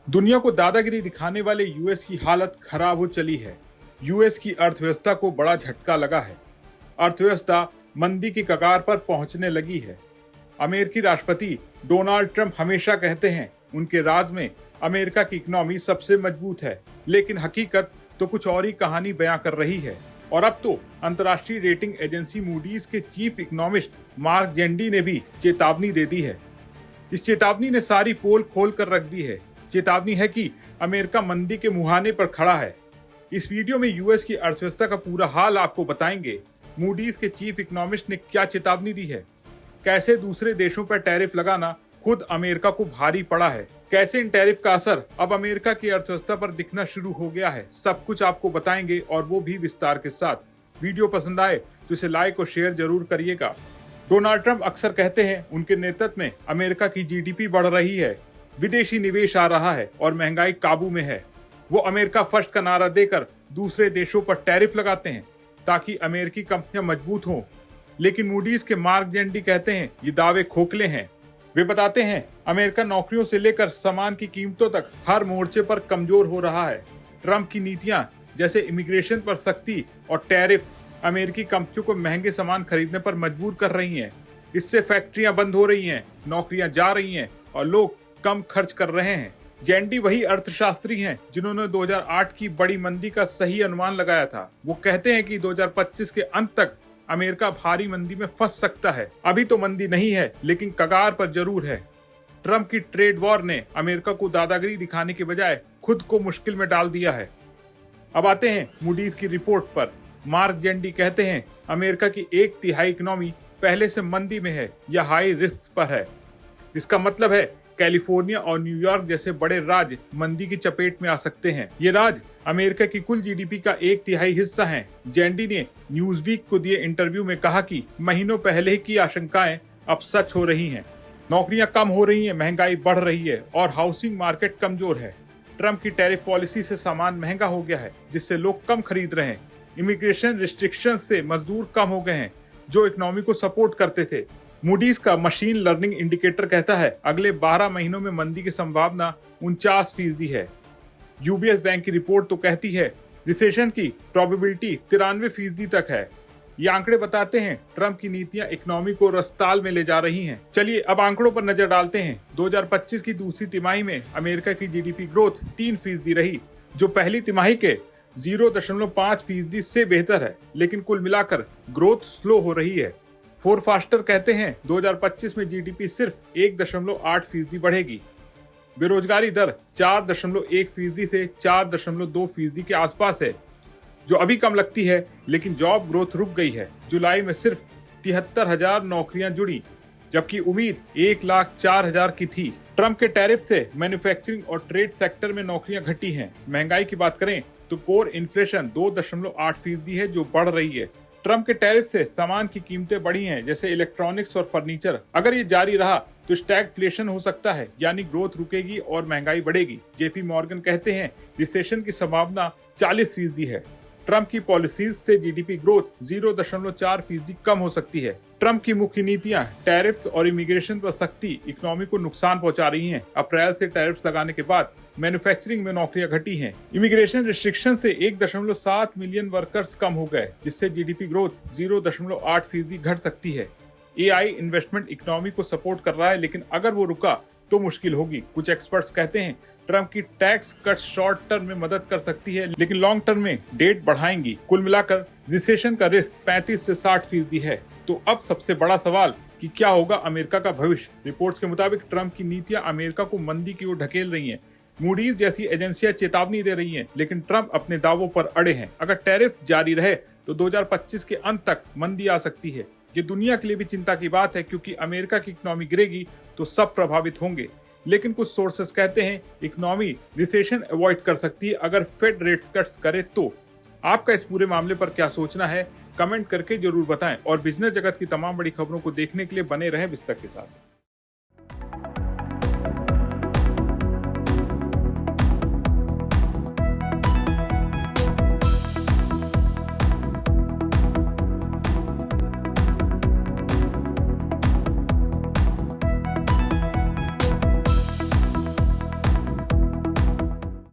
दुनिया को दादागिरी दिखाने वाले यूएस की हालत खराब हो चली है। यूएस की अर्थव्यवस्था को बड़ा झटका लगा है। अर्थव्यवस्था मंदी की कगार पर पहुंचने लगी है। अमेरिकी राष्ट्रपति डोनाल्ड ट्रंप हमेशा कहते हैं उनके राज में अमेरिका की इकोनॉमी सबसे मजबूत है, लेकिन हकीकत तो कुछ और ही कहानी बयां कर रही है। और अब तो अंतर्राष्ट्रीय रेटिंग एजेंसी मूडीज के चीफ इकोनॉमिस्ट मार्क जेंडी ने भी चेतावनी दे दी है। इस चेतावनी ने सारी पोल खोल कर रख दी है। चेतावनी है कि अमेरिका मंदी के मुहाने पर खड़ा है। इस वीडियो में यूएस की अर्थव्यवस्था का पूरा हाल आपको बताएंगे। मूडीज के चीफ इकोनॉमिस्ट ने क्या चेतावनी दी है, कैसे दूसरे देशों पर टैरिफ लगाना खुद अमेरिका को भारी पड़ा है, कैसे इन टैरिफ का असर अब अमेरिका की अर्थव्यवस्था पर दिखना शुरू हो गया है, सब कुछ आपको बताएंगे और वो भी विस्तार के साथ। वीडियो पसंद आए तो इसे लाइक और शेयर जरूर करिएगा। डोनाल्ड ट्रंप अक्सर कहते हैं उनके नेतृत्व में अमेरिका की जीडीपी बढ़ रही है, विदेशी निवेश आ रहा है और महंगाई काबू में है। वो अमेरिका फर्स्ट का नारा देकर दूसरे देशों पर टैरिफ लगाते हैं ताकि अमेरिकी कंपनियां मजबूत हों। लेकिन मूडीज के मार्क जेंडी कहते हैं ये दावे खोखले हैं। वे बताते हैं अमेरिका नौकरियों से लेकर सामान की कीमतों तक हर मोर्चे पर कमजोर हो रहा है। ट्रंप की नीतियां जैसे इमिग्रेशन पर सख्ती और टैरिफ अमेरिकी कंपनियों को महंगे सामान खरीदने पर मजबूर कर रही हैं। इससे फैक्ट्रियां बंद हो रही हैं, नौकरियां जा रही हैं और लोग कम खर्च कर रहे हैं। जेंडी वही अर्थशास्त्री हैं जिन्होंने 2008 की बड़ी मंदी का सही अनुमान लगाया था। वो कहते हैं कि 2025 के अंत तक अमेरिका भारी मंदी में फंस सकता है। अभी तो मंदी नहीं है, लेकिन कगार पर जरूर है। ट्रंप की ट्रेड वॉर ने अमेरिका को दादागिरी दिखाने के बजाय खुद को मुश्किल में डाल दिया है। अब आते हैं मूडीज की रिपोर्ट पर। मार्क जेंडी कहते हैं अमेरिका की 1/3 इकोनॉमी पहले से मंदी में है या हाई रिस्क पर है। इसका मतलब है कैलिफोर्निया और न्यूयॉर्क जैसे बड़े राज्य मंदी की चपेट में आ सकते हैं। ये राज्य अमेरिका की कुल जीडीपी का 1/3 हिस्सा हैं। जेंडी ने न्यूज़वीक को दिए इंटरव्यू में कहा कि महीनों पहले की आशंकाएं अब सच हो रही हैं। नौकरियां कम हो रही हैं, महंगाई बढ़ रही है और हाउसिंग मार्केट कमजोर है। ट्रंप की टैरिफ पॉलिसी से सामान महंगा हो गया है, जिससे लोग कम खरीद रहे हैं। इमिग्रेशन रिस्ट्रिक्शन से मजदूर कम हो गए हैं जो इकोनॉमी को सपोर्ट करते थे। मूडीज का मशीन लर्निंग इंडिकेटर कहता है अगले 12 महीनों में मंदी की संभावना 49% है। यूबीएस बैंक की रिपोर्ट तो कहती है रिसेशन की प्रोबेबिलिटी 93% तक है। ये आंकड़े बताते हैं ट्रंप की नीतियां इकोनॉमी को रफ्तार में ले जा रही हैं। चलिए अब आंकड़ों पर नजर डालते हैं। 2025 की दूसरी तिमाही में अमेरिका की जीडीपी ग्रोथ 3% रही, जो पहली तिमाही के 0.5% से बेहतर है, लेकिन कुल मिलाकर ग्रोथ स्लो हो रही है। फोरफास्टर कहते हैं 2025 में जीडीपी सिर्फ 1.8% बढ़ेगी। बेरोजगारी दर 4.1% से 4.2% के आसपास है, जो अभी कम लगती है, लेकिन जॉब ग्रोथ रुक गई है। जुलाई में सिर्फ 73,000 नौकरियां जुड़ी, जबकि उम्मीद 1,04,000 की थी। ट्रंप के टैरिफ से मैन्युफैक्चरिंग और ट्रेड सेक्टर में नौकरियां घटी हैं। महंगाई की बात करें तो कोर इन्फ्लेशन 2.8% है, जो बढ़ रही है। ट्रंप के टैरिफ से सामान की कीमतें बढ़ी हैं, जैसे इलेक्ट्रॉनिक्स और फर्नीचर। अगर ये जारी रहा तो स्टैगफ्लेशन हो सकता है, यानी ग्रोथ रुकेगी और महंगाई बढ़ेगी। जेपी मॉर्गन कहते हैं रिसेशन की संभावना 40% है। ट्रंप की पॉलिसीज से जीडीपी ग्रोथ 0.4% कम हो सकती है। ट्रंप की मुख्य नीतियां टैरिफ्स और इमिग्रेशन पर सख्ती इकोनॉमी को नुकसान पहुंचा रही हैं। अप्रैल से टैरिफ्स लगाने के बाद मैन्युफैक्चरिंग में नौकरियां घटी हैं। इमिग्रेशन रिस्ट्रिक्शन से 1.7 मिलियन वर्कर्स कम हो गए, जिससे जीडीपी ग्रोथ 0.8% घट सकती है। एआई इन्वेस्टमेंट इकोनॉमी को सपोर्ट कर रहा है, लेकिन अगर वो रुका तो मुश्किल होगी। कुछ एक्सपर्ट्स कहते हैं ट्रंप की टैक्स कट शॉर्ट टर्म में मदद कर सकती है, लेकिन लॉन्ग टर्म में डेट बढ़ाएंगी। कुल मिलाकर रिसेशन का रिस्क 35 से 60% है। तो अब सबसे बड़ा सवाल कि क्या होगा अमेरिका का भविष्य। रिपोर्ट्स के मुताबिक ट्रंप की नीतियां अमेरिका को मंदी की ओर ढकेल रही हैं। मूडीज जैसी एजेंसियां चेतावनी दे रही हैं, लेकिन ट्रंप अपने दावों पर अड़े हैं। अगर टैरिफ जारी रहे तो 2025 के अंत तक मंदी आ सकती है। ये दुनिया के लिए भी चिंता की बात है, क्योंकि अमेरिका की इकोनॉमी गिरेगी तो सब प्रभावित होंगे। लेकिन कुछ सोर्सेस कहते हैं इकोनॉमी रिसेशन अवॉइड कर सकती है अगर फेड रेट कट्स करे तो। आपका इस पूरे मामले पर क्या सोचना है, कमेंट करके जरूर बताएं और बिजनेस जगत की तमाम बड़ी खबरों को देखने के लिए बने रहें बिस्तर के साथ।